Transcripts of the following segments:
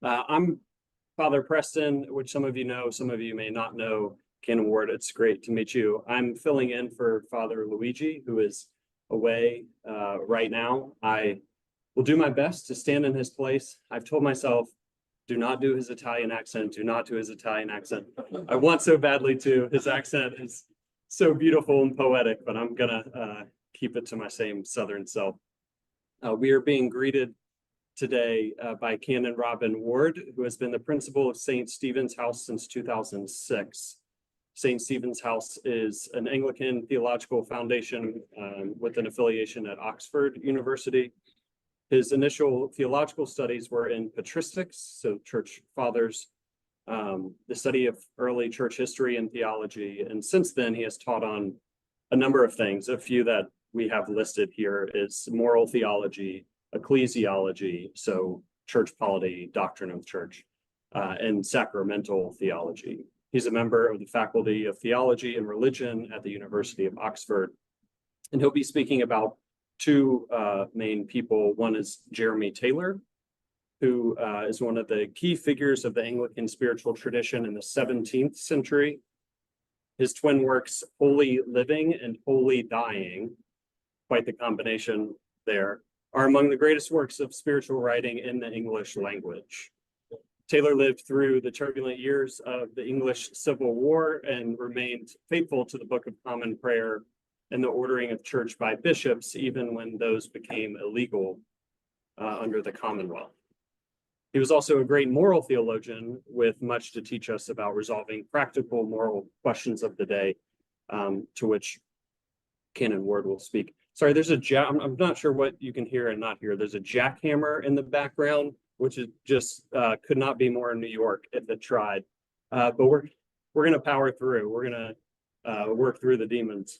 I'm Father Preston, which some of you know, some of you may not know. Canon Ward, it's great to meet you. I'm filling in for Father Luigi, who is away right now. I will do my best to stand in his place. I've told myself, do not do his Italian accent, do not do his Italian accent. I want so badly to. His accent is so beautiful and poetic, but I'm gonna keep it to my same Southern self. We are being greeted today by Canon Robin Ward, who has been the principal of St. Stephen's House since 2006. St. Stephen's House is an Anglican theological foundation with an affiliation at Oxford University. His initial theological studies were in patristics, so church fathers, the study of early church history and theology. And since then, he has taught on a number of things. A few that we have listed here is moral theology, ecclesiology, so church polity, doctrine of the church, and sacramental theology. He's a member of the Faculty of Theology and Religion at the University of Oxford. And he'll be speaking about two main people. One is Jeremy Taylor, who is one of the key figures of the Anglican spiritual tradition in the 17th century. His twin works, Holy Living and Holy Dying, quite the combination there, are among the greatest works of spiritual writing in the English language. Taylor lived through the turbulent years of the English Civil War and remained faithful to the Book of Common Prayer and the ordering of church by bishops, even when those became illegal under the Commonwealth. He was also a great moral theologian with much to teach us about resolving practical moral questions of the day, to which Canon Ward will speak. Sorry, there's I'm not sure what you can hear and not hear. There's a jackhammer in the background, which is just could not be more in New York if it tried. But we're gonna power through. We're gonna work through the demons.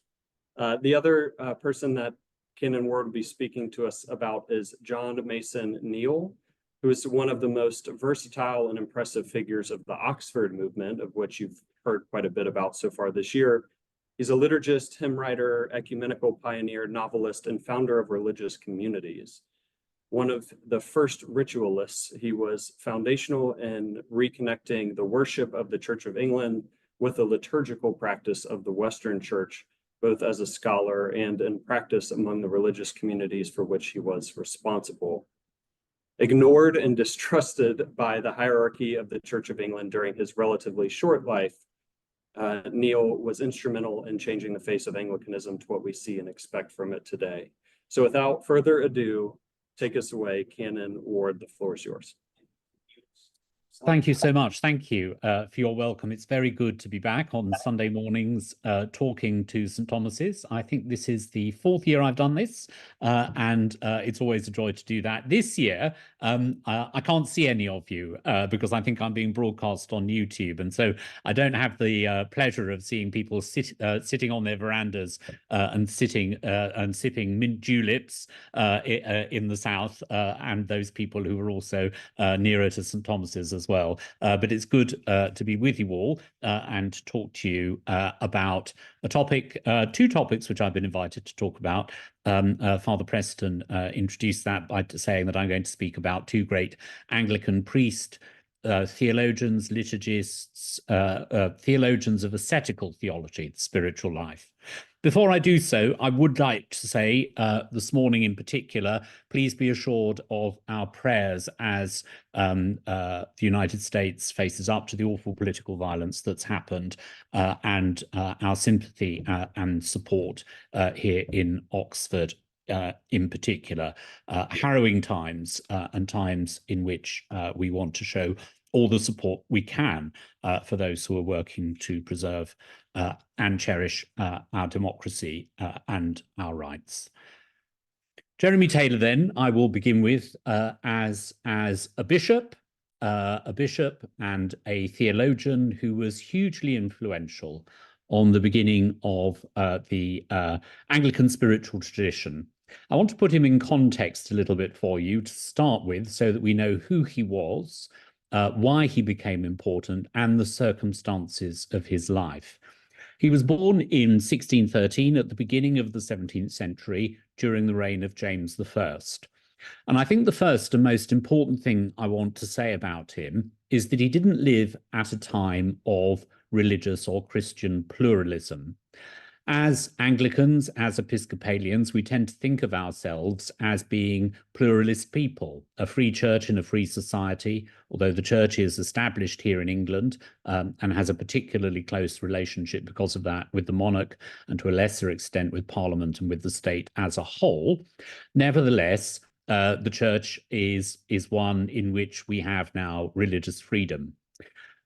The other person that Canon Ward will be speaking to us about is John Mason Neale, who is one of the most versatile and impressive figures of the Oxford movement, of which you've heard quite a bit about so far this year. He's a liturgist, hymn writer, ecumenical pioneer, novelist, and founder of religious communities. One of the first ritualists, he was foundational in reconnecting the worship of the Church of England with the liturgical practice of the Western Church, both as a scholar and in practice among the religious communities for which he was responsible. Ignored and distrusted by the hierarchy of the Church of England during his relatively short life, Neale was instrumental in changing the face of Anglicanism to what we see and expect from it today. So without further ado, take us away, Canon Ward, the floor is yours. Thank you so much. Thank you for your welcome. It's very good to be back on Sunday mornings talking to St. Thomas's. I think this is the 4th year I've done this, and it's always a joy to do that. This year, I can't see any of you because I think I'm being broadcast on YouTube, and so I don't have the pleasure of seeing people sitting on their verandas and sitting and sipping mint juleps in the south, and those people who are also nearer to St. Thomas's as well. But it's good to be with you all and talk to you about a topic, two topics which I've been invited to talk about. Father Preston introduced that by saying that I'm going to speak about two great Anglican priests, theologians, liturgists, theologians of ascetical theology, the spiritual life. Before I do so, I would like to say this morning in particular, please be assured of our prayers as the United States faces up to the awful political violence that's happened, and our sympathy and support here in Oxford in particular. Harrowing times and times in which we want to show all the support we can for those who are working to preserve and cherish our democracy and our rights. Jeremy Taylor, then, I will begin with as a bishop and a theologian who was hugely influential on the beginning of the Anglican spiritual tradition. I want to put him in context a little bit for you to start with so that we know who he was, why he became important, and the circumstances of his life. He was born in 1613 at the beginning of the 17th century during the reign of James I. And I think the first and most important thing I want to say about him is that he didn't live at a time of religious or Christian pluralism. As Anglicans, as Episcopalians, we tend to think of ourselves as being pluralist people, a free church in a free society, although the church is established here in England and has a particularly close relationship because of that with the monarch and to a lesser extent with Parliament and with the state as a whole. Nevertheless, the church is one in which we have now religious freedom.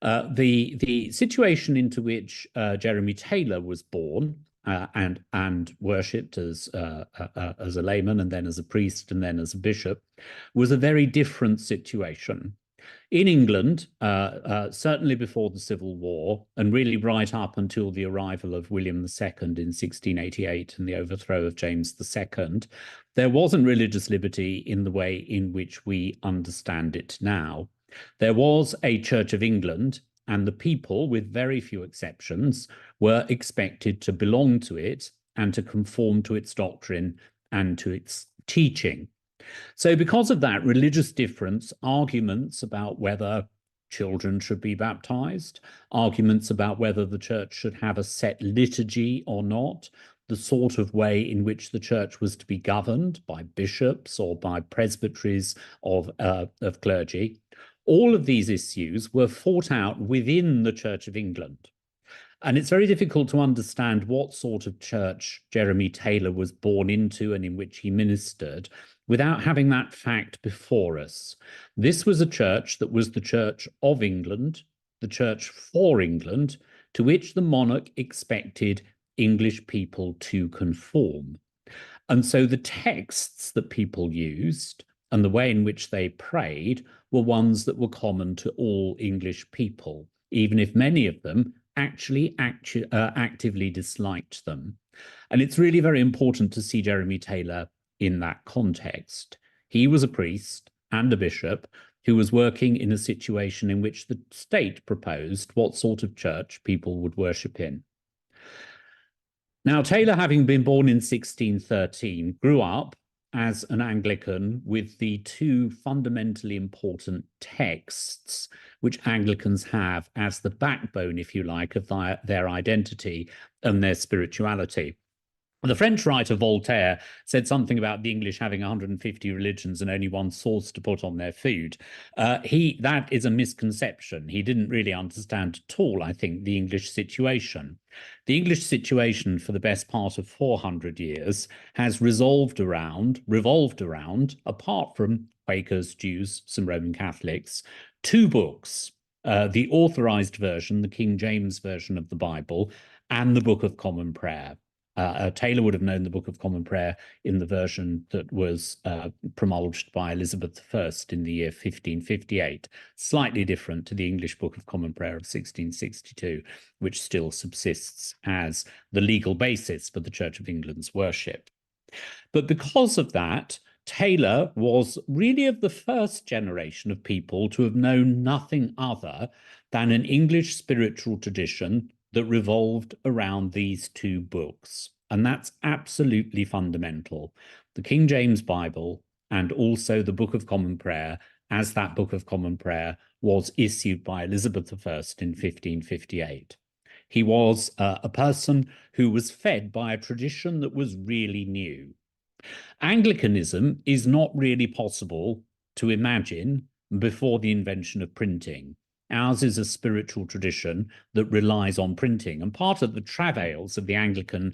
The situation into which Jeremy Taylor was born and worshipped as a layman and then as a priest and then as a bishop was a very different situation. In England, certainly before the Civil War, and really right up until the arrival of William II in 1688 and the overthrow of James II, there wasn't religious liberty in the way in which we understand it now. There was a Church of England, and the people, with very few exceptions, were expected to belong to it and to conform to its doctrine and to its teaching. So because of that religious difference, arguments about whether children should be baptized, arguments about whether the church should have a set liturgy or not, the sort of way in which the church was to be governed by bishops or by presbyteries of clergy, all of these issues were fought out within the Church of England. And it's very difficult to understand what sort of church Jeremy Taylor was born into and in which he ministered without having that fact before us. This was a church that was the Church of England, the church for England, to which the monarch expected English people to conform. And so the texts that people used and the way in which they prayed were ones that were common to all English people, even if many of them actually actively disliked them. And it's really very important to see Jeremy Taylor in that context. He was a priest and a bishop who was working in a situation in which the state proposed what sort of church people would worship in. Now, Taylor, having been born in 1613, grew up as an Anglican with the two fundamentally important texts which Anglicans have as the backbone, if you like, of their identity and their spirituality. The French writer Voltaire said something about the English having 150 religions and only one sauce to put on their food. That is a misconception. He didn't really understand at all, I think, the English situation. The English situation for the best part of 400 years has revolved around, apart from Quakers, Jews, some Roman Catholics, two books, the authorized version, the King James version of the Bible, and the Book of Common Prayer. Taylor would have known the Book of Common Prayer in the version that was promulged by Elizabeth I in the year 1558, slightly different to the English Book of Common Prayer of 1662, which still subsists as the legal basis for the Church of England's worship. But because of that, Taylor was really of the first generation of people to have known nothing other than an English spiritual tradition that revolved around these two books. And that's absolutely fundamental. The King James Bible and also the Book of Common Prayer, as that Book of Common Prayer was issued by Elizabeth I in 1558. He was a person who was fed by a tradition that was really new. Anglicanism is not really possible to imagine before the invention of printing. Ours is a spiritual tradition that relies on printing. And part of the travails of the Anglican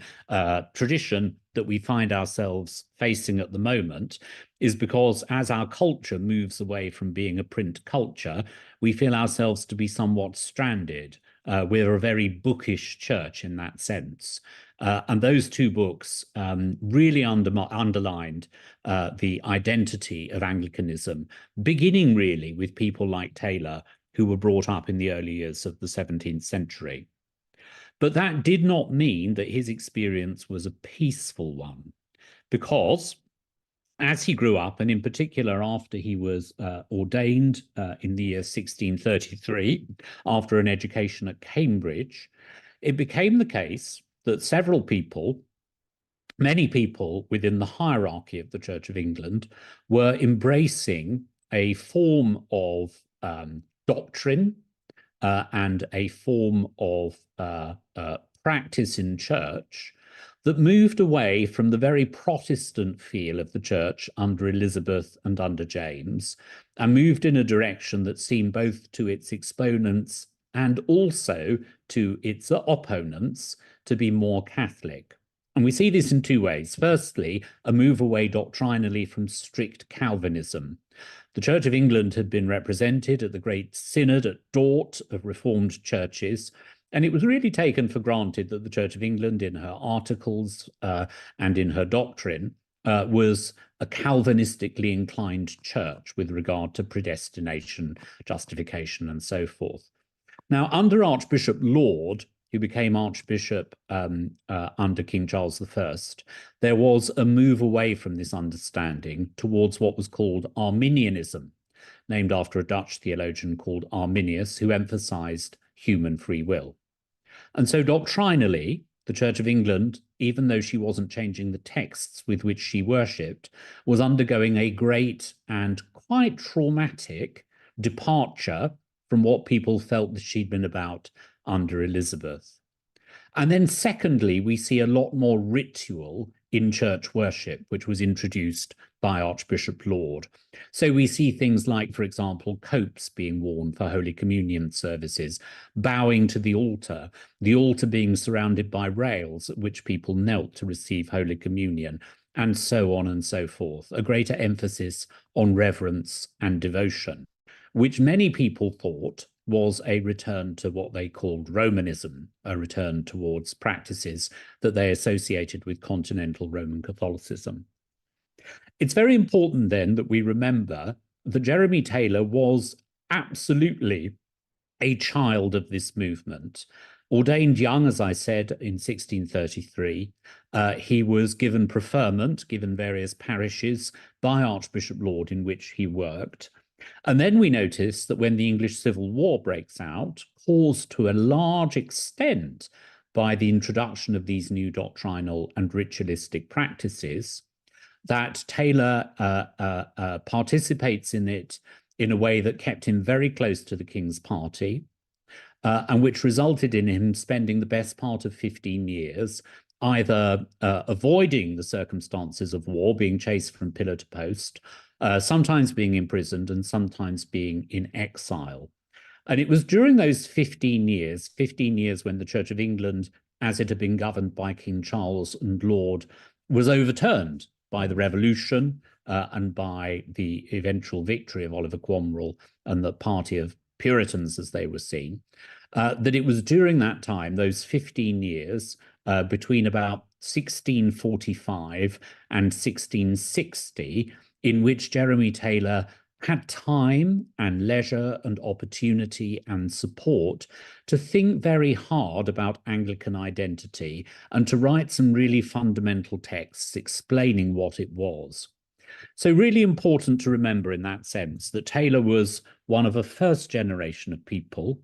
tradition that we find ourselves facing at the moment is because as our culture moves away from being a print culture, we feel ourselves to be somewhat stranded. We're a very bookish church in that sense. And those two books really underlined the identity of Anglicanism, beginning really with people like Taylor, who were brought up in the early years of the 17th century. But that did not mean that his experience was a peaceful one, because as he grew up, and in particular after he was ordained in the year 1633, after an education at Cambridge, it became the case that several people many people within the hierarchy of the Church of England were embracing a form of doctrine and a form of practice in church that moved away from the very Protestant feel of the church under Elizabeth and under James, and moved in a direction that seemed both to its exponents and also to its opponents to be more Catholic. And we see this in two ways. Firstly, a move away doctrinally from strict Calvinism. The Church of England had been represented at the Great Synod at Dort of Reformed churches, and it was really taken for granted that the Church of England, in her articles and in her doctrine, was a Calvinistically inclined church with regard to predestination, justification, and so forth. Now, under Archbishop Laud, who became Archbishop under King Charles I, there was a move away from this understanding towards what was called Arminianism, named after a Dutch theologian called Arminius, who emphasized human free will. And so doctrinally, the Church of England, even though she wasn't changing the texts with which she worshipped, was undergoing a great and quite traumatic departure from what people felt that she'd been about under Elizabeth. And then secondly, we see a lot more ritual in church worship, which was introduced by Archbishop Laud. So we see things like, for example, copes being worn for Holy Communion services, bowing to the altar being surrounded by rails at which people knelt to receive Holy Communion, and so on and so forth. A greater emphasis on reverence and devotion, which many people thought was a return to what they called Romanism, a return towards practices that they associated with continental Roman Catholicism. It's very important then that we remember that Jeremy Taylor was absolutely a child of this movement. Ordained young, as I said, in 1633, he was given preferment, given various parishes by Archbishop Laud in which he worked. And then we notice that when the English Civil War breaks out, caused to a large extent by the introduction of these new doctrinal and ritualistic practices, that Taylor participates in it in a way that kept him very close to the King's party, and which resulted in him spending the best part of 15 years either avoiding the circumstances of war, being chased from pillar to post, sometimes being imprisoned and sometimes being in exile. And it was during those 15 years when the Church of England, as it had been governed by King Charles and Laud, was overturned by the Revolution and by the eventual victory of Oliver Cromwell and the party of Puritans, as they were seen, that it was during that time, those 15 years, between about 1645 and 1660, in which Jeremy Taylor had time and leisure and opportunity and support to think very hard about Anglican identity and to write some really fundamental texts explaining what it was. So really important to remember in that sense that Taylor was one of a first generation of people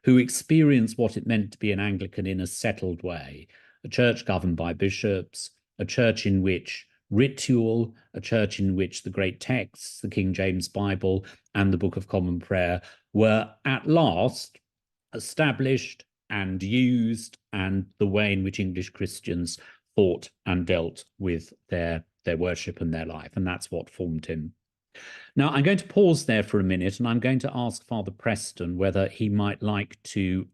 who experienced what it meant to be an Anglican in a settled way, a church governed by bishops, a church in which ritual, a church in which the great texts, the King James Bible and the Book of Common Prayer, were at last established and used, and the way in which English Christians thought and dealt with their worship and their life. And that's what formed him. Now, I'm going to pause there for a minute, and I'm going to ask Father Preston whether he might like to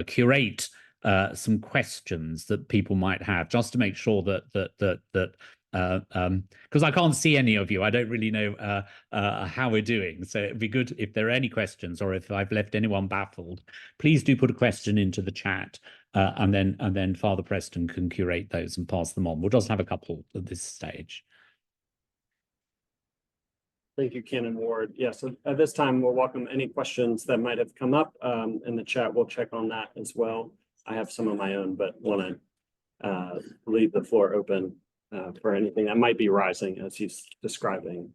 curate some questions that people might have, just to make sure that because I can't see any of you, I don't really know how we're doing. So it'd be good if there are any questions, or if I've left anyone baffled, please do put a question into the chat, and then Father Preston can curate those and pass them on. We'll just have a couple at this stage. Thank you, Canon Ward. Yeah, so at this time, we'll welcome any questions that might have come up in the chat. We'll check on that as well. I have some of my own, but want to leave the floor open for anything that might be rising as he's describing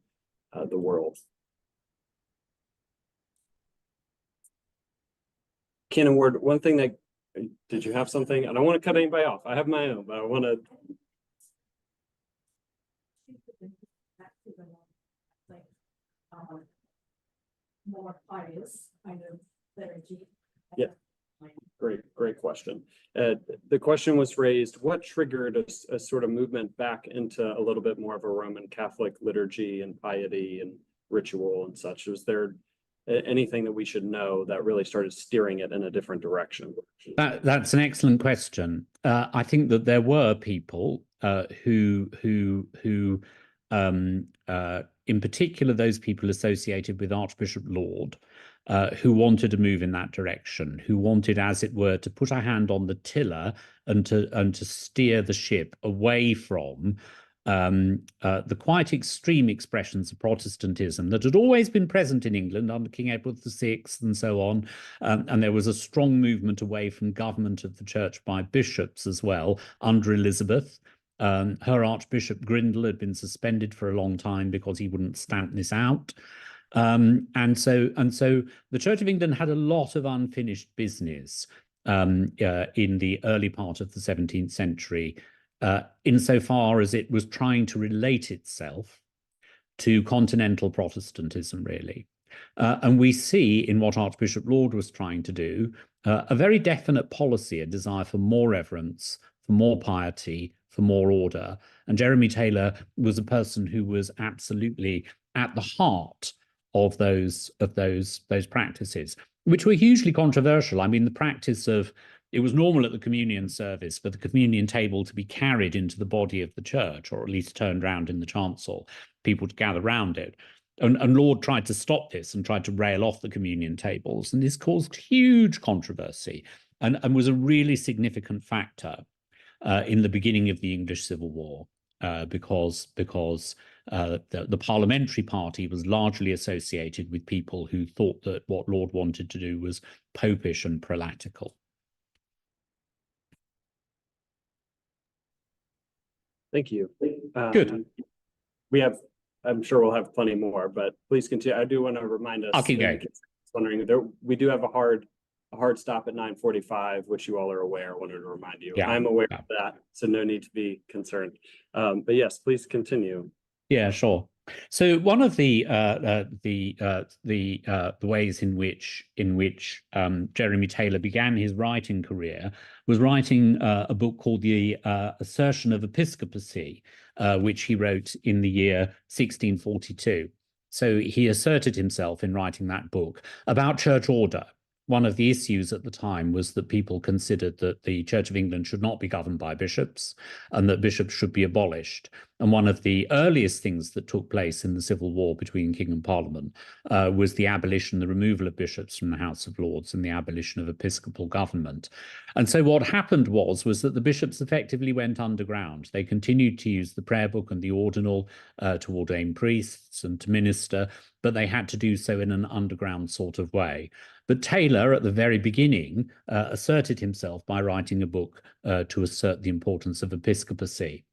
the world. Canon Ward, one thing that Did you have something? I don't want to cut anybody off. I have my own, but I want to. More pious kind of liturgy. Yeah. Great question. The question was raised, what triggered a sort of movement back into a little bit more of a Roman Catholic liturgy and piety and ritual and such? Was there anything that we should know that really started steering it in a different direction? That's an excellent question. I think that there were people who in particular, those people associated with Archbishop Laud, who wanted to move in that direction, who wanted, as it were, to put a hand on the tiller and to steer the ship away from the quite extreme expressions of Protestantism that had always been present in England under King Edward VI and so on. And there was a strong movement away from government of the church by bishops as well under Elizabeth. Her Archbishop Grindal had been suspended for a long time because he wouldn't stamp this out. And so the Church of England had a lot of unfinished business in the early part of the 17th century, insofar as it was trying to relate itself to continental Protestantism, really. And we see in what Archbishop Laud was trying to do a very definite policy, a desire for more reverence, for more piety, for more order. And Jeremy Taylor was a person who was absolutely at the heart of those practices, which were hugely controversial. I mean, the practice of, it was normal at the communion service for the communion table to be carried into the body of the church, or at least turned round in the chancel, people to gather round it. And Laud tried to stop this and tried to rail off the communion tables. And this caused huge controversy and was a really significant factor in the beginning of the English Civil War, because the parliamentary party was largely associated with people who thought that what Laud wanted to do was popish and prelatical. Thank you. Good. I'm sure we'll have plenty more, but please continue. I do want to remind us. I'll keep going. Wondering, we do have a hard stop at 9:45, which you all are aware. I wanted to remind you. Yeah, I'm aware of that, so no need to be concerned. But yes, please continue. Yeah, sure. So one of the ways in which Jeremy Taylor began his writing career was writing a book called The Assertion of Episcopacy, which he wrote in the year 1642. So he asserted himself in writing that book about church order. One of the issues at the time was that people considered that the Church of England should not be governed by bishops and that bishops should be abolished. And one of the earliest things that took place in the Civil War between King and Parliament was the abolition, the removal of bishops from the House of Lords and the abolition of episcopal government. And so what happened was that the bishops effectively went underground. They continued to use the prayer book and the ordinal to ordain priests and to minister, but they had to do so in an underground sort of way. But Taylor, at the very beginning, asserted himself by writing a book to assert the importance of episcopacy.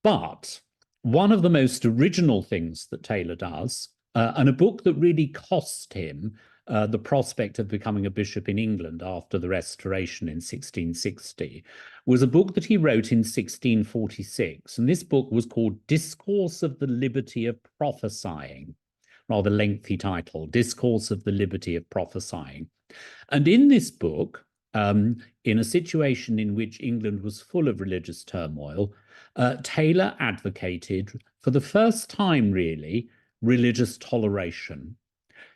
But one of the most original things that Taylor does, and a book that really cost him the prospect of becoming a bishop in England after the Restoration in 1660, was a book that he wrote in 1646. And this book was called Discourse of the Liberty of Prophesying. Rather lengthy title, Discourse of the Liberty of Prophesying. And in this book, in a situation in which England was full of religious turmoil, Taylor advocated, for the first time really, religious toleration.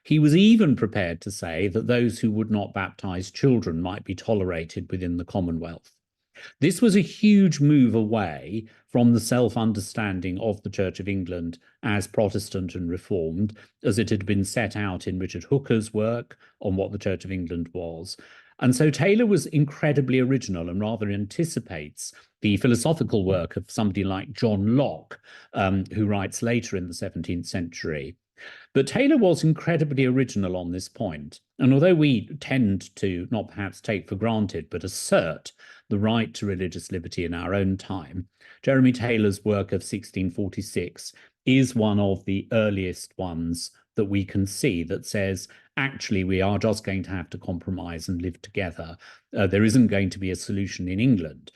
He was even prepared to say that those who would not baptize children might be tolerated within the Commonwealth. This was a huge move away from the self-understanding of the Church of England as Protestant and Reformed, as it had been set out in Richard Hooker's work on what the Church of England was. And so Taylor was incredibly original and rather anticipates the philosophical work of somebody like John Locke, who writes later in the 17th century. But Taylor was incredibly original on this point. And although we tend to not perhaps take for granted, but assert the right to religious liberty in our own time, Jeremy Taylor's work of 1646 is one of the earliest ones that we can see that says, actually we are just going to have to compromise and live together. There isn't going to be a solution in England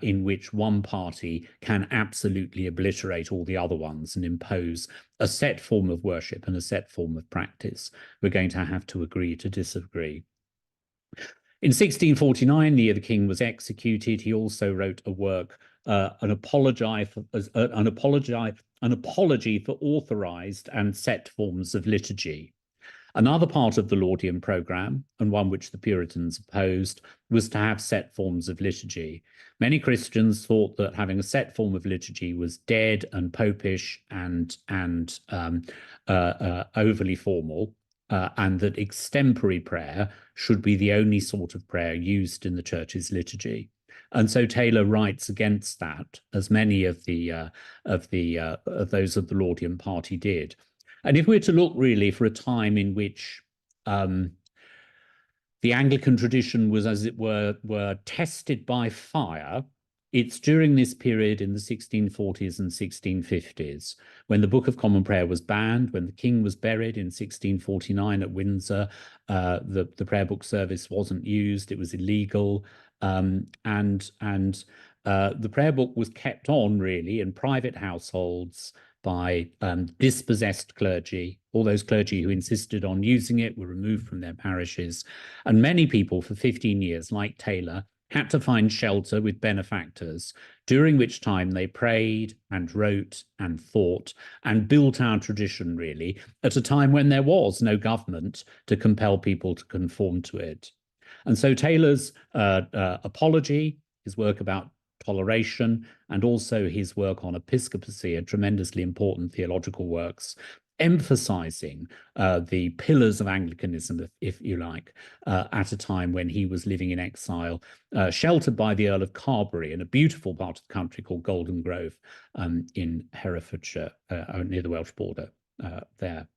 in which one party can absolutely obliterate all the other ones and impose a set form of worship and a set form of practice. We're going to have to agree to disagree. In 1649, the year the king was executed, he also wrote a work, an apology for authorized and set forms of liturgy. Another part of the Laudian programme, and one which the Puritans opposed, was to have set forms of liturgy. Many Christians thought that having a set form of liturgy was dead and popish and overly formal, and that extempore prayer should be the only sort of prayer used in the church's liturgy. And so Taylor writes against that, as many of those of the Laudian party did. And if we're to look really for a time in which the Anglican tradition was, as it were tested by fire, it's during this period in the 1640s and 1650s, when the Book of Common Prayer was banned, when the king was buried in 1649 at Windsor. The prayer book service wasn't used, it was illegal, and the prayer book was kept on really in private households by dispossessed clergy. All those clergy who insisted on using it were removed from their parishes, and many people for 15 years, like Taylor, had to find shelter with benefactors, during which time they prayed and wrote and thought and built our tradition, really, at a time when there was no government to compel people to conform to it. And so Taylor's apology, his work about toleration, and also his work on episcopacy are tremendously important theological works, emphasizing the pillars of Anglicanism, if you like, at a time when he was living in exile, sheltered by the Earl of Carbery in a beautiful part of the country called Golden Grove in Herefordshire, near the Welsh border there.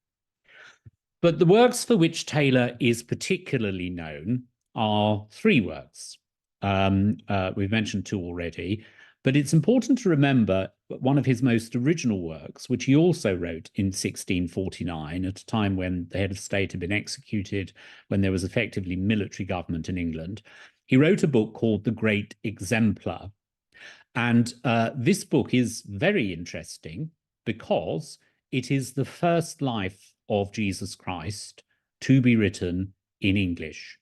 But the works for which Taylor is particularly known are three works. We've mentioned two already, but it's important to remember one of his most original works, which he also wrote in 1649, at a time when the head of state had been executed, when there was effectively military government in England. He wrote a book called The Great Exemplar. And this book is very interesting because it is the first life of Jesus Christ to be written in English.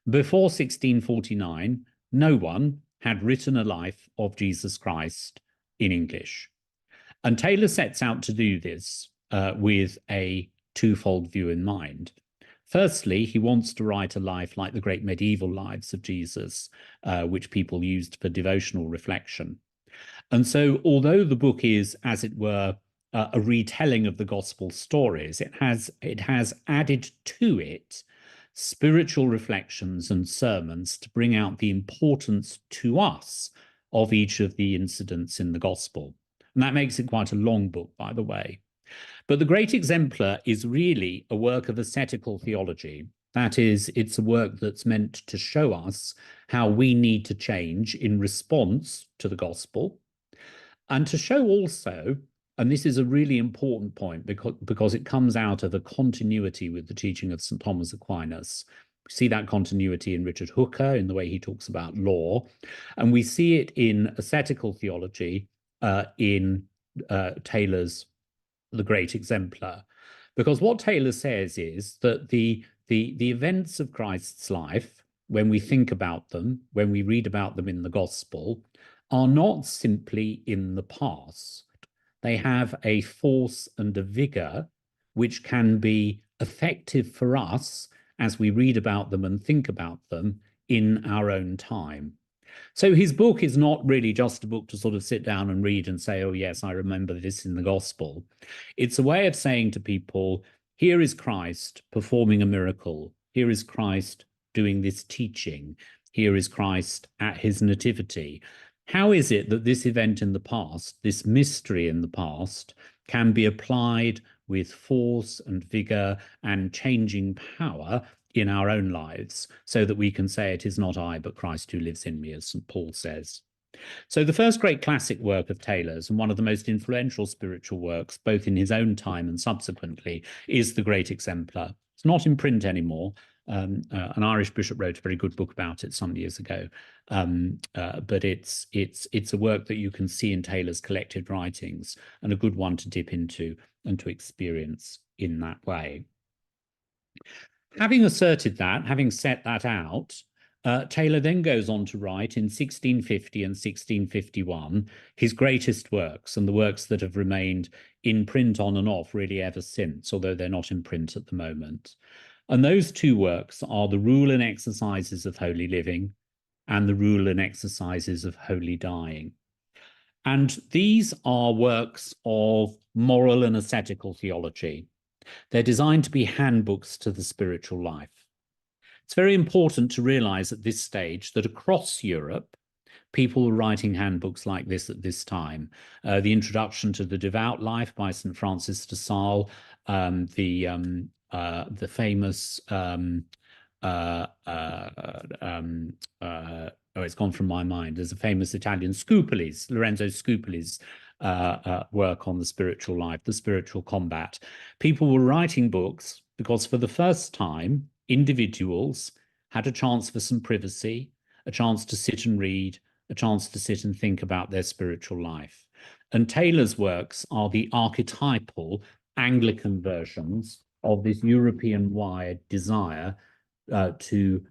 Before 1649, no one had written a life of Jesus Christ in English. And Taylor sets out to do this with a twofold view in mind. Firstly, he wants to write a life like the great medieval lives of Jesus, which people used for devotional reflection. And so, although the book is, as it were, a retelling of the gospel stories, it has added to it spiritual reflections and sermons to bring out the importance to us of each of the incidents in the gospel. And that makes it quite a long book, by the way. But The Great Exemplar is really a work of ascetical theology. That is, it's a work that's meant to show us how we need to change in response to the gospel, and to show also, and this is a really important point because it comes out of a continuity with the teaching of St. Thomas Aquinas. We see that continuity in Richard Hooker, in the way he talks about law, and we see it in ascetical theology in Taylor's The Great Exemplar. Because what Taylor says is that the events of Christ's life, when we think about them, when we read about them in the gospel, are not simply in the past. They have a force and a vigor which can be effective for us as we read about them and think about them in our own time. So his book is not really just a book to sort of sit down and read and say, oh, yes, I remember this in the gospel. It's a way of saying to people, here is Christ performing a miracle. Here is Christ doing this teaching. Here is Christ at his nativity. How is it that this event in the past, this mystery in the past, can be applied with force and vigor and changing power in our own lives, so that we can say, it is not I, but Christ who lives in me, as St. Paul says? So the first great classic work of Taylor's, and one of the most influential spiritual works, both in his own time and subsequently, is The Great Exemplar. It's not in print anymore. An Irish bishop wrote a very good book about it some years ago, but it's a work that you can see in Taylor's collected writings, and a good one to dip into and to experience in that way. Having asserted that, having set that out, Taylor then goes on to write in 1650 and 1651 his greatest works, and the works that have remained in print on and off really ever since, although they're not in print at the moment. And those two works are the Rule and Exercises of Holy Living and the Rule and Exercises of Holy Dying. And these are works of moral and ascetical theology. They're designed to be handbooks to the spiritual life. It's very important to realize at this stage that across Europe, people were writing handbooks like this at this time. The Introduction to the Devout Life by St. Francis de Sales, the famous it's gone from my mind. There's a famous Italian Scupoli's, Lorenzo Scupoli's work on the spiritual life, the spiritual combat. People were writing books because for the first time, individuals had a chance for some privacy, a chance to sit and read, a chance to sit and think about their spiritual life. And Taylor's works are the archetypal Anglican versions of this European-wide desire to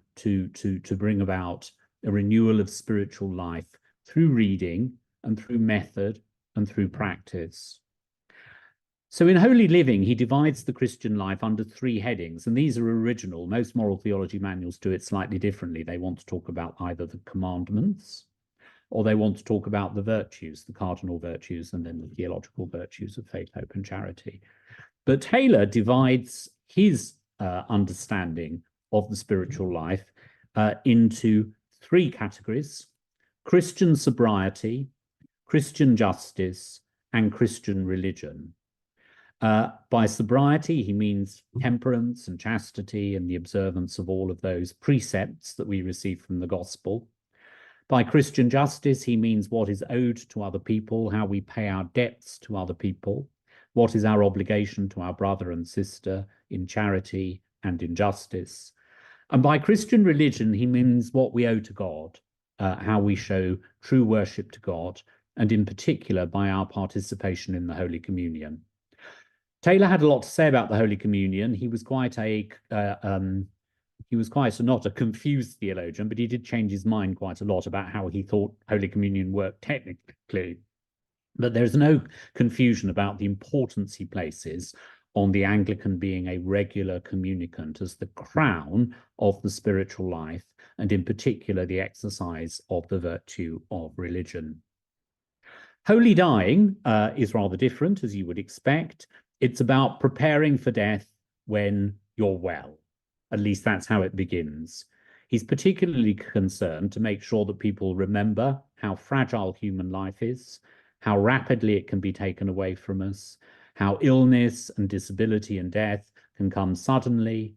bring about a renewal of spiritual life through reading and through method and through practice. So in Holy Living, he divides the Christian life under three headings, and these are original. Most moral theology manuals do it slightly differently. They want to talk about either the commandments, or they want to talk about the virtues, the cardinal virtues, and then the theological virtues of faith, hope, and charity. But Taylor divides his understanding of the spiritual life into three categories: Christian sobriety, Christian justice, and Christian religion. By sobriety, he means temperance and chastity and the observance of all of those precepts that we receive from the gospel. By Christian justice, he means what is owed to other people, how we pay our debts to other people, what is our obligation to our brother and sister in charity and in justice. And by Christian religion, he means what we owe to God, how we show true worship to God, and in particular by our participation in the Holy Communion. Taylor had a lot to say about the Holy Communion. He was quite not a confused theologian, but he did change his mind quite a lot about how he thought Holy Communion worked technically. But there's no confusion about the importance he places on the Anglican being a regular communicant as the crown of the spiritual life, and in particular the exercise of the virtue of religion. Holy Dying is rather different, as you would expect. It's about preparing for death when you're well. At least that's how it begins. He's particularly concerned to make sure that people remember how fragile human life is, how rapidly it can be taken away from us, how illness and disability and death can come suddenly,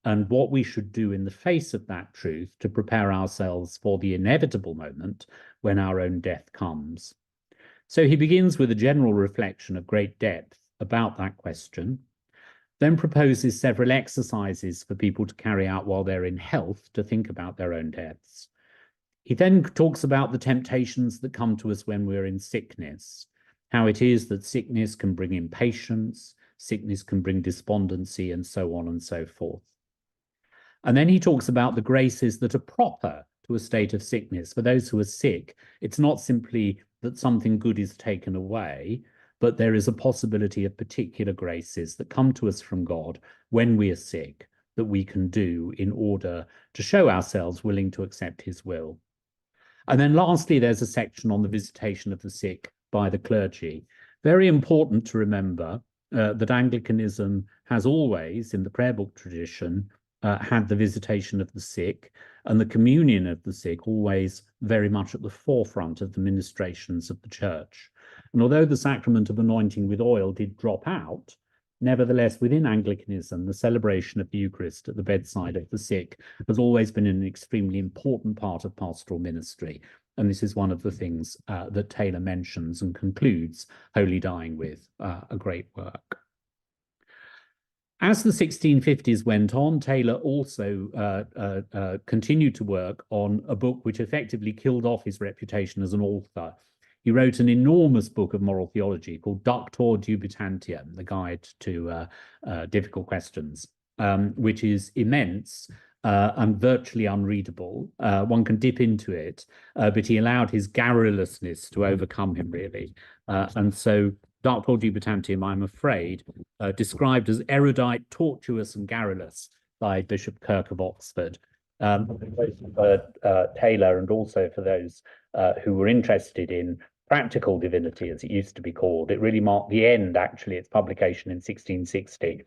and what we should do in the face of that truth to prepare ourselves for the inevitable moment when our own death comes. So he begins with a general reflection of great depth about that question, then proposes several exercises for people to carry out while they're in health to think about their own deaths. He then talks about the temptations that come to us when we're in sickness, how it is that sickness can bring impatience, sickness can bring despondency, and so on and so forth. And then he talks about the graces that are proper to a state of sickness. For those who are sick, it's not simply that something good is taken away, but there is a possibility of particular graces that come to us from God when we are sick that we can do in order to show ourselves willing to accept his will. And then lastly, there's a section on the visitation of the sick by the clergy. Very important to remember that Anglicanism has always, in the prayer book tradition, had the visitation of the sick and the communion of the sick always very much at the forefront of the ministrations of the church. And although the sacrament of anointing with oil did drop out, nevertheless, within Anglicanism, the celebration of the Eucharist at the bedside of the sick has always been an extremely important part of pastoral ministry. And this is one of the things that Taylor mentions and concludes Holy Dying with, a great work. As the 1650s went on, Taylor also continued to work on a book which effectively killed off his reputation as an author. He wrote an enormous book of moral theology called Doctor Dubitantium, the guide to difficult questions, which is immense and virtually unreadable. One can dip into it, but he allowed his garrulousness to overcome him, really. And so Doctor Dubitantium, I'm afraid, described as erudite, tortuous, and garrulous by Bishop Kirk of Oxford. For Taylor, and also for those who were interested in practical divinity, as it used to be called, it really marked the end, actually, its publication in 1660,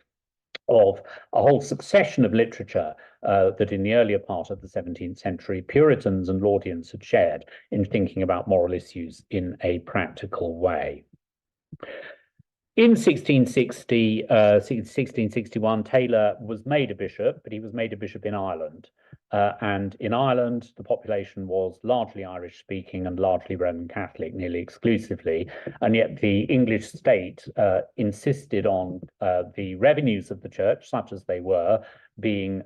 of a whole succession of literature that in the earlier part of the 17th century, Puritans and Laudians had shared in thinking about moral issues in a practical way. In 1661, Taylor was made a bishop, but he was made a bishop in Ireland. And in Ireland, the population was largely Irish-speaking and largely Roman Catholic, nearly exclusively. And yet the English state insisted on the revenues of the church, such as they were, being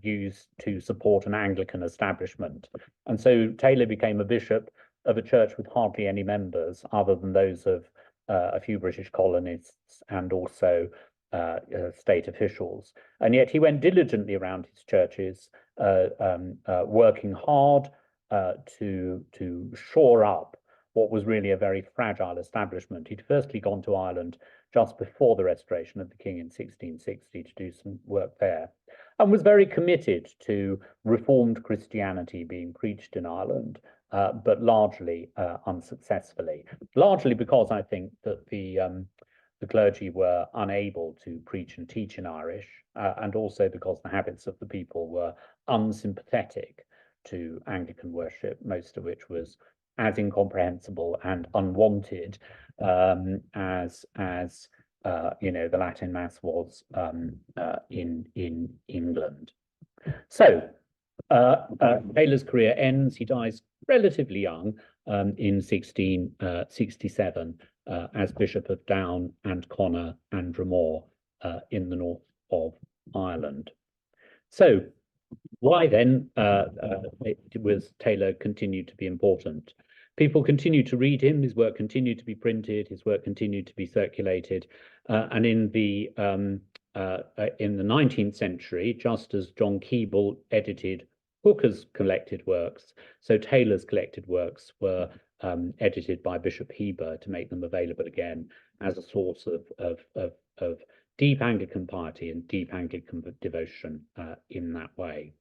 used to support an Anglican establishment. And so Taylor became a bishop of a church with hardly any members, other than those of a few British colonists and also state officials. And yet he went diligently around his churches, working hard to shore up what was really a very fragile establishment. He'd firstly gone to Ireland just before the restoration of the king in 1660 to do some work there, and was very committed to Reformed Christianity being preached in Ireland, but largely unsuccessfully. Largely because I think that the clergy were unable to preach and teach in Irish, and also because the habits of the people were unsympathetic to Anglican worship, most of which was as incomprehensible and unwanted as you know, the Latin Mass was in England. So Taylor's career ends. He dies relatively young in 1667 as Bishop of Down and Connor and Dromore in the north of Ireland. So why then was Taylor continued to be important? People continued to read him, his work continued to be printed, his work continued to be circulated, and in the 19th century, just as John Keble edited Hooker's collected works, so Taylor's collected works were edited by Bishop Heber to make them available again as a source of deep Anglican piety and deep Anglican devotion in that way.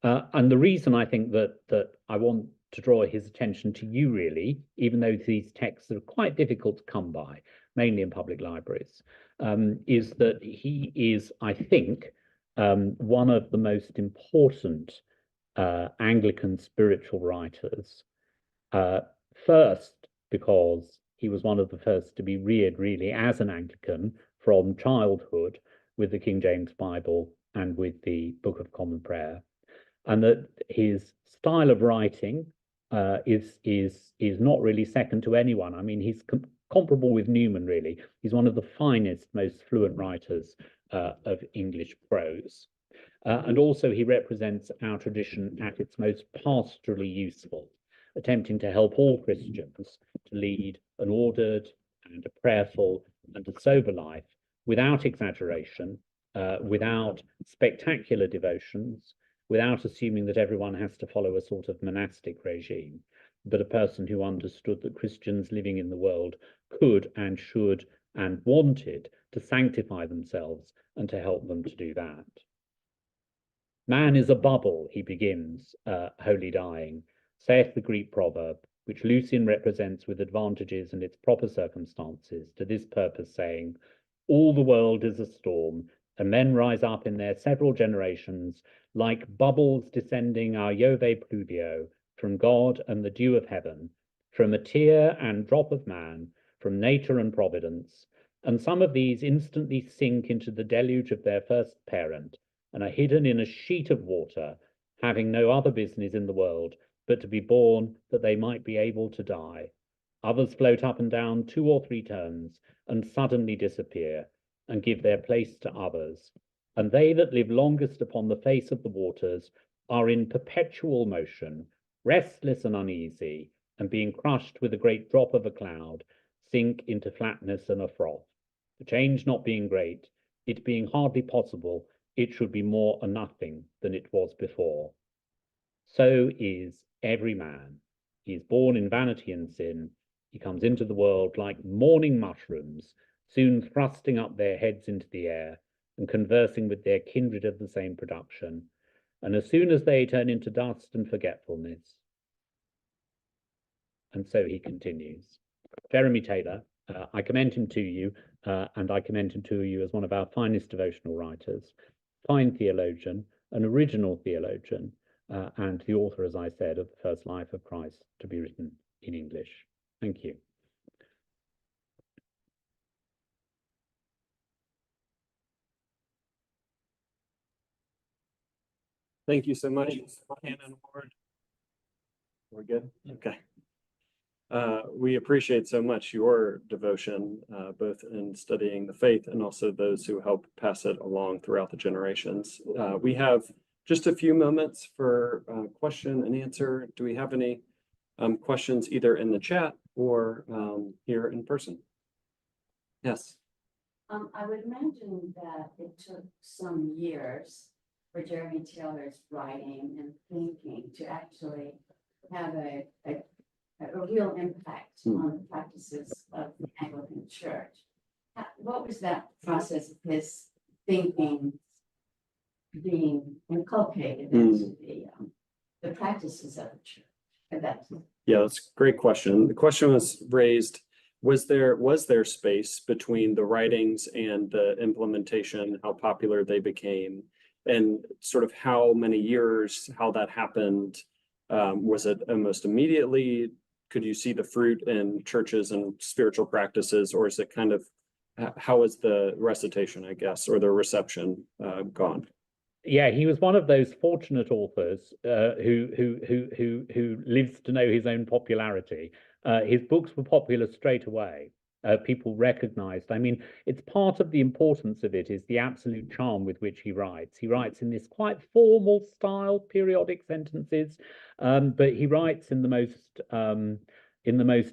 And the reason I think that I want to draw his attention to you, really, even though these texts are quite difficult to come by, mainly in public libraries, is that he is, I think, one of the most important Anglican spiritual writers. First, because he was one of the first to be reared really as an Anglican from childhood with the King James Bible and with the Book of Common Prayer, and that his style of writing is not really second to anyone. I mean, he's comparable with Newman, really. He's one of the finest, most fluent writers of English prose. And also he represents our tradition at its most pastorally useful, attempting to help all Christians to lead an ordered and a prayerful and a sober life without exaggeration, without spectacular devotions, without assuming that everyone has to follow a sort of monastic regime, but a person who understood that Christians living in the world could and should and wanted to sanctify themselves and to help them to do that. Man is a bubble, he begins, wholly dying, saith the Greek proverb, which Lucian represents with advantages and its proper circumstances, to this purpose saying, all the world is a storm, and men rise up in their several generations, like bubbles descending our Jove pluvio, from God and the dew of heaven, from a tear and drop of man, from nature and providence, and some of these instantly sink into the deluge of their first parent, and are hidden in a sheet of water, having no other business in the world but to be born that they might be able to die. Others float up and down 2 or 3 turns, and suddenly disappear, and give their place to others. And they that live longest upon the face of the waters are in perpetual motion, restless and uneasy, and being crushed with a great drop of a cloud, sink into flatness and a froth. The change not being great, it being hardly possible, it should be more a nothing than it was before. So is every man. He is born in vanity and sin. He comes into the world like morning mushrooms, soon thrusting up their heads into the air and conversing with their kindred of the same production. And as soon as they turn into dust and forgetfulness. And so he continues. Jeremy Taylor, I commend him to you, and I commend him to you as one of our finest devotional writers, fine theologian, an original theologian, and the author, as I said, of the first life of Christ to be written in English. Thank you. Thank you so much, Canon Ward. We're good? Okay. We appreciate so much your devotion, both in studying the faith and also those who help pass it along throughout the generations. We have just a few moments for question and answer. Do we have any questions either in the chat or here in person? Yes. I would imagine that it took some years for Jeremy Taylor's writing and thinking to actually have a real impact on the practices of the Anglican Church. What was that process of his thinking being inculcated into the practices of the church at that time? Yeah, that's a great question. The question was raised, was there space between the writings and the implementation, how popular they became, and sort of how many years, how that happened? Was it almost immediately? Could you see the fruit in churches and spiritual practices, or is it kind of, how is the recitation, I guess, or the reception gone? Yeah, he was one of those fortunate authors who lives to know his own popularity. His books were popular straight away. People recognized. I mean, it's part of the importance of it is the absolute charm with which he writes. He writes in this quite formal style, periodic sentences, but he writes in the most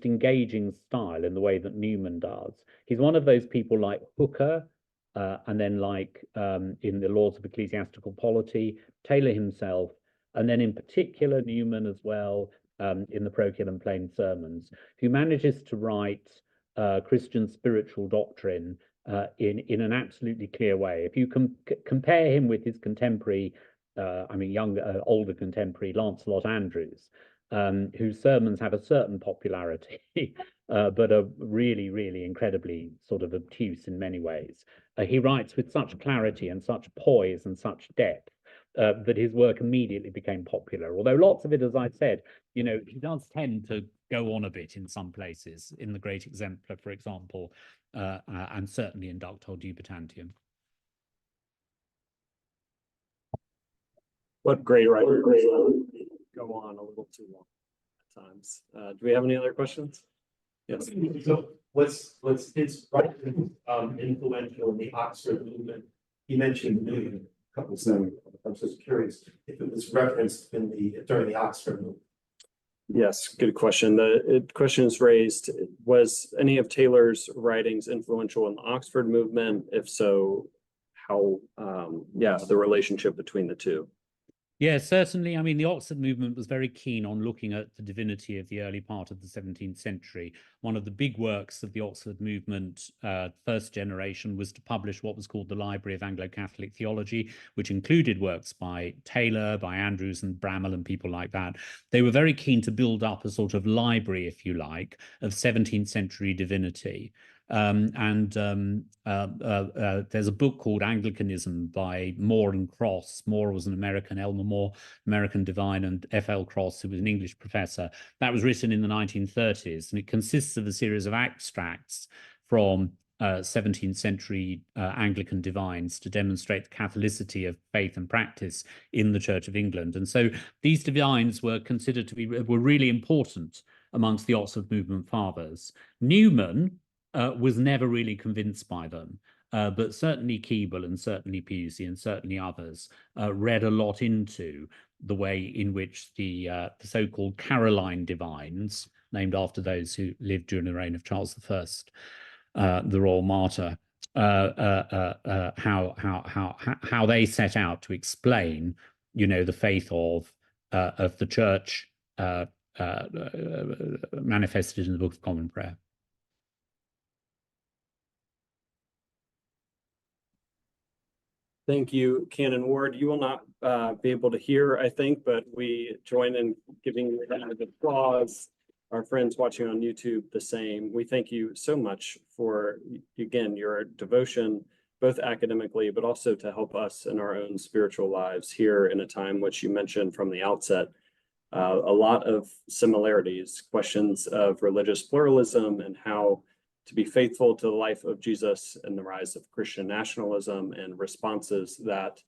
engaging style, in the way that Newman does. He's one of those people like Hooker, and then like in the Laws of Ecclesiastical Polity, Taylor himself, and then in particular Newman as well, in the Parochial and Plain Sermons, who manages to write Christian spiritual doctrine in an absolutely clear way. If you compare him with his contemporary, older contemporary Lancelot Andrewes, whose sermons have a certain popularity, but are really, really incredibly sort of obtuse in many ways. He writes with such clarity and such poise and such depth that his work immediately became popular. Although lots of it, as I said, he does tend to go on a bit in some places, in the Great Exemplar, for example, and certainly in Ductile Dubitantium. What great writers go on a little too long at times. Do we have any other questions? Yes. So was his writing influential in the Oxford movement? He mentioned Newman a couple of times. I'm just curious if it was referenced during the Oxford movement. Yes, good question. The question is raised, was any of Taylor's writings influential in the Oxford movement? If so, how, the relationship between the two? Yeah, certainly. I mean, the Oxford movement was very keen on looking at the divinity of the early part of the 17th century. One of the big works of the Oxford movement, first generation, was to publish what was called the Library of Anglo-Catholic Theology, which included works by Taylor, by Andrewes and Bramall and people like that. They were very keen to build up a sort of library, if you like, of 17th century divinity. There's a book called Anglicanism by Moore and Cross. Moore was an American, Elmer Moore, American divine, and F.L. Cross, who was an English professor. That was written in the 1930s, and it consists of a series of extracts from 17th century Anglican divines to demonstrate the Catholicity of faith and practice in the Church of England. And so these divines were considered to be really important amongst the Oxford movement fathers. Newman was never really convinced by them. but certainly Keble and certainly Pusey and certainly others read a lot into the way in which the so-called Caroline divines, named after those who lived during the reign of Charles I, the royal martyr, how they set out to explain, the faith of the Church manifested in the Book of Common Prayer. Thank you, Canon Ward. You will not be able to hear, I think, but we join in giving you a round of applause. Our friends watching on YouTube, the same. We thank you so much for, again, your devotion, both academically, but also to help us in our own spiritual lives here in a time which you mentioned from the outset. A lot of similarities, questions of religious pluralism and how to be faithful to the life of Jesus and the rise of Christian nationalism, and responses that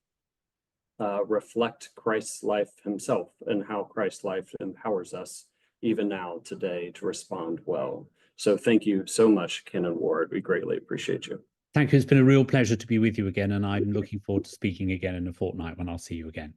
reflect Christ's life himself and how Christ's life empowers us even now today to respond well. So thank you so much, Canon Ward. We greatly appreciate you. Thank you. It's been a real pleasure to be with you again, and I'm looking forward to speaking again in a fortnight when I'll see you again.